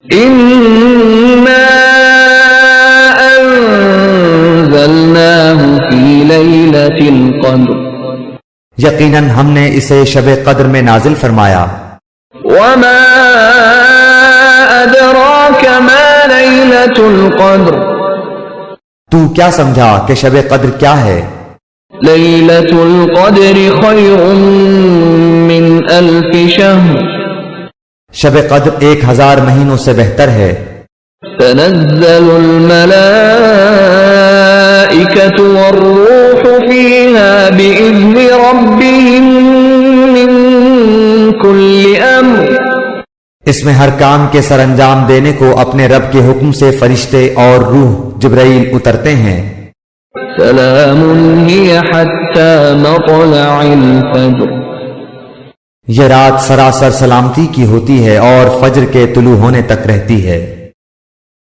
إنا أنزلناه في ليلة القدر یقیناً ہم نے اسے شب قدر میں نازل فرمایا. وما أدراك ما ليلة القدر تو کیا سمجھا کہ شب قدر کیا ہے؟ ليلة القدر خير من 1000 شهر شب قدر 1000 مہینوں سے بہتر ہے. تنزل الملائكة والروح فيها بإذن ربهم من كل أمر اس میں ہر کام کے سر انجام دینے کو اپنے رب کے حکم سے فرشتے اور روح جبرائیل اترتے ہیں. سلام هي حتى مطلع الفجر یہ رات سراسر سلامتی کی ہوتی ہے اور فجر کے طلوع ہونے تک رہتی ہے.